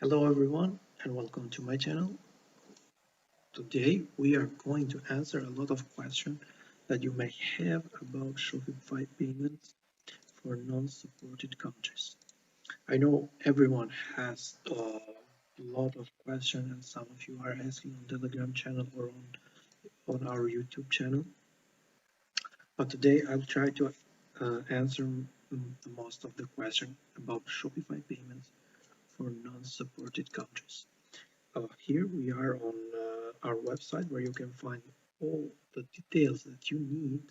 Hello everyone and welcome to my channel. Today we are going to answer a lot of questions that you may have about Shopify payments for non-supported countries. I know everyone has a lot of questions and some of you are asking on Telegram channel or on our YouTube channel. But today I'll try to answer the most of the question about Shopify payments for non-supported countries. Here we are on our website where you can find all the details that you need.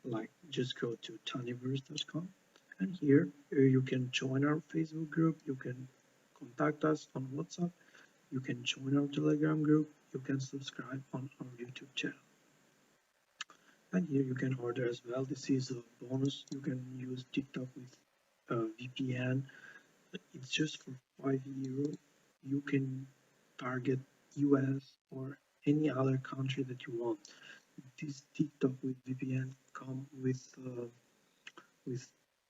Like just go to tinyverse.com and here you can join our Facebook group, you can contact us on WhatsApp, you can join our Telegram group, you can subscribe on our YouTube channel. And here you can order as well. This is a bonus. You can use TikTok with VPN. It's just for €5. You can target US or any other country that you want. This TikTok with VPN come with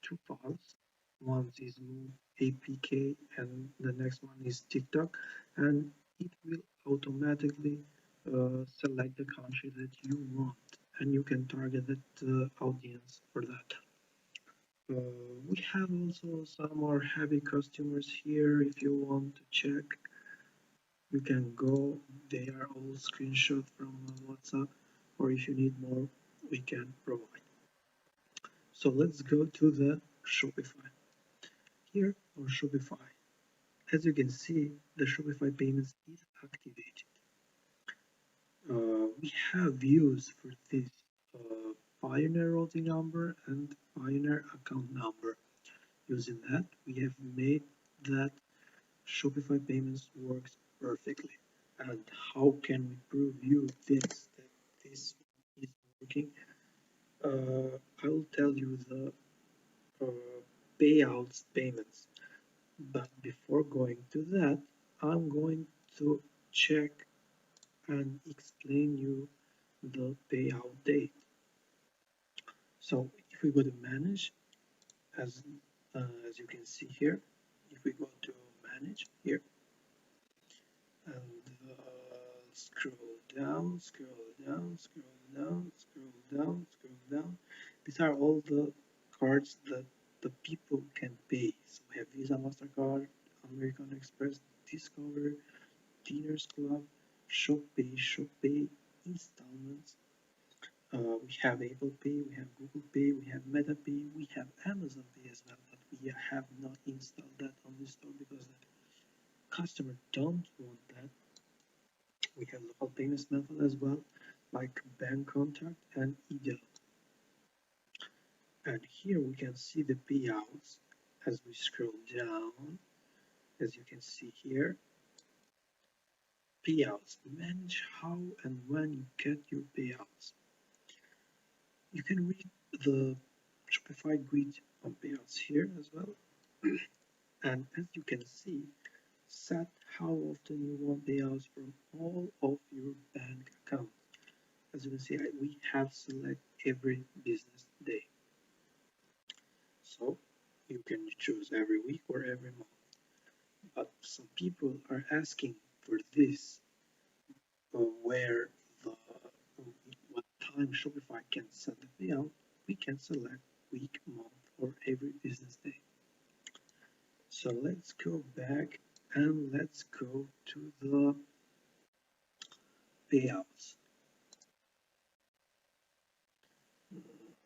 two files. One is Move APK and the next one is TikTok, and it will automatically select the country that you want, and you can target that audience for that. We have also some more heavy customers here. If you want to check, you can go. They are all screenshot from WhatsApp, or if you need more, we can provide. So let's go to the Shopify. Here on Shopify, as you can see, the Shopify payments is activated. We have views for this Payoneer routing number and Payoneer account number. Using that, we have made that Shopify payments works perfectly. And how can we prove you this that this is working? I will tell you the payouts payments. But before going to that, I'm going to check and explain you the payout date. So if we go to manage, as you can see here, if we go to manage here and scroll down, scroll down, scroll down, scroll down, scroll down, these are all the cards that the people can pay. So we have Visa, MasterCard, American Express, Discover, Diners Club, ShopPay installments. We have Apple Pay, we have Google Pay, we have Meta Pay, we have Amazon Pay as well, but we have not installed that on the store because the customer don't want that. We have local payments method as well, like bank contact and EDL. And here we can see the payouts as we scroll down. As you can see here, payouts, manage how and when you get your payouts. You can read the Shopify grid on payouts here as well. And as you can see, set how often you want payouts from all of your bank accounts. As you can see, we have select every business day. So you can choose every week or every month. But some people are asking for this, where what time Shopify can set the payout. We can select week, month, or every business day. So let's go back and let's go to the payouts.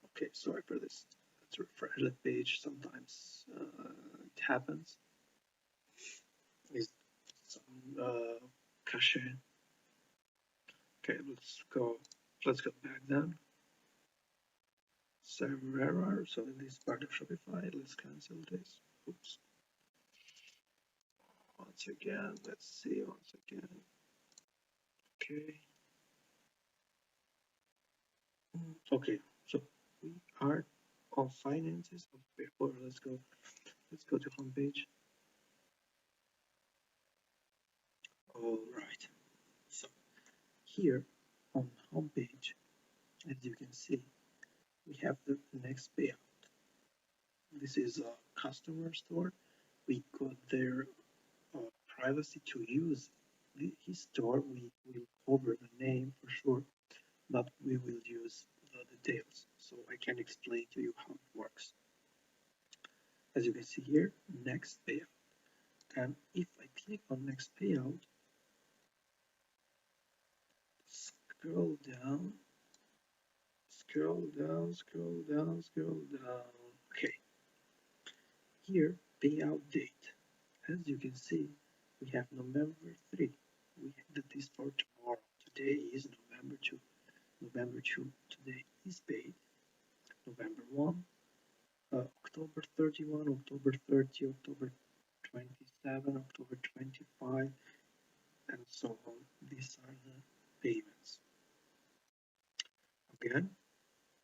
Okay, sorry for this. Let's refresh the page. Sometimes it happens. Is some cache. Okay, let's go back then. Server error. So in this part of Shopify, let's cancel this. Oops. Once again, let's see once again. Okay. Okay, so we are on finances of paper. Let's go to homepage. All right. So here on homepage, as you can see, we have the next payout. This is a customer store. We got their privacy to use his store, we will cover the name for sure, but we will use the details so I can explain to you how it works. As you can see here, next payout. And if I click on next payout, scroll down, scroll down, scroll down, scroll down. Okay, here payout date. As you can see, we have November 3. That is for tomorrow. Today is November 2. November 2 today is paid. November 1, October 31, October 30, October 27, October 25, and so on. These are the payments. Again,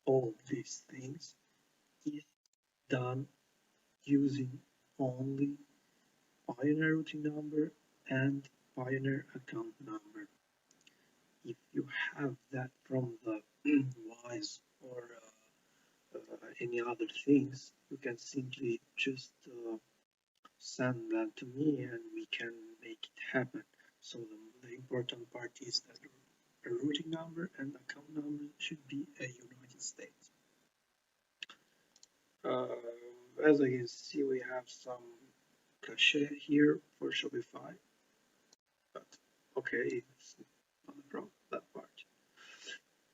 all these things is done using only Payoneer routing number and Payoneer account number. If you have that from the Wise or any other things, you can simply just send that to me and we can make it happen. So the important part is that a routing number and account number should be a United States. As I can see, we have some cache here for Shopify, but okay, it's not a problem, that part.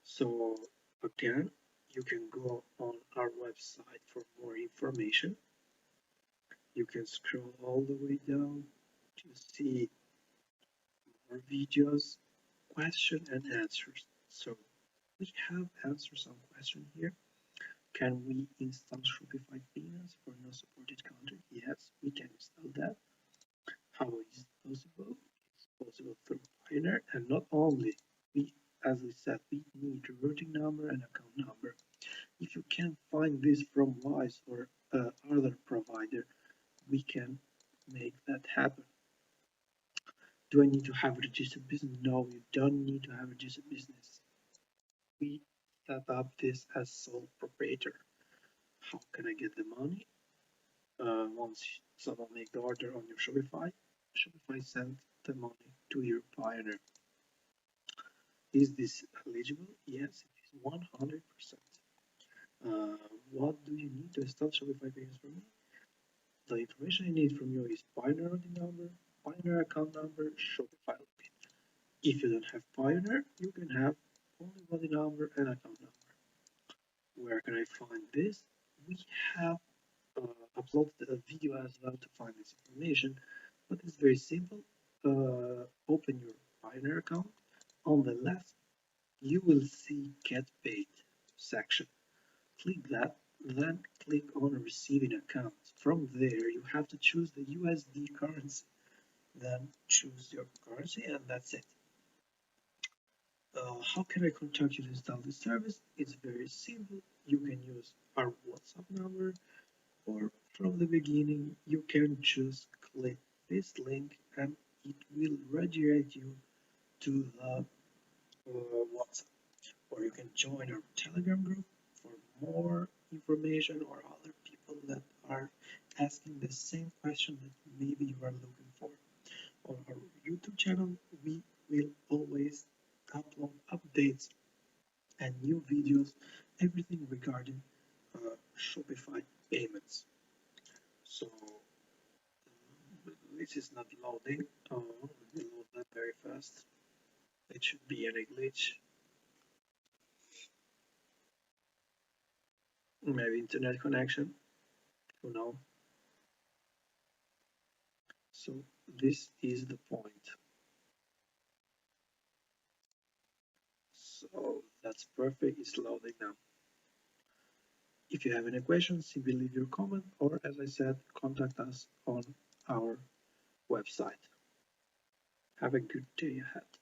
So again, you can go on our website for more information. You can scroll all the way down to see more videos, question and answers. So we have answered some question here. Can we install Shopify Payments for no supported country? Yes, we can install that. How is it possible? It's possible through Payoneer, and not only. As we said, we need a routing number and account number. If you can't find this from Wise or other provider, we can make that happen. Do I need to have a registered business? No, you don't need to have a registered business. We set up this as sole proprietor. How can I get the money? Once someone make the order on your Shopify, Shopify sends the money to your Payoneer. Is this eligible? Yes, it is 100%. What do you need to install Shopify Payments for me? The information I need from you is Payoneer routing number, Payoneer account number, Shopify login. If you don't have Payoneer, you can have only routing number and account number. Where can I find this? We have uploaded a video as well to find this information, but it's very simple. Open your Payoneer account. On the left, you will see Get Paid section. Click that, then click on Receiving Accounts. From there, you have to choose the USD currency. Then choose your currency, and that's it. How can I contact you to install this service? It's very simple. You can use our WhatsApp number, or from the beginning, you can just click this link and it will redirect you to the WhatsApp. Or you can join our Telegram group for more information or other people that are asking the same question that maybe you are looking for. On our YouTube channel, we will always upload updates and new videos, everything regarding Shopify payments. So this is not loading. Let me load that very fast. It should be any glitch. Maybe internet connection. Who knows? So this is the point. So that's perfect. It's loading now. If you have any questions, simply leave your comment or, as I said, contact us on our website. Have a good day ahead.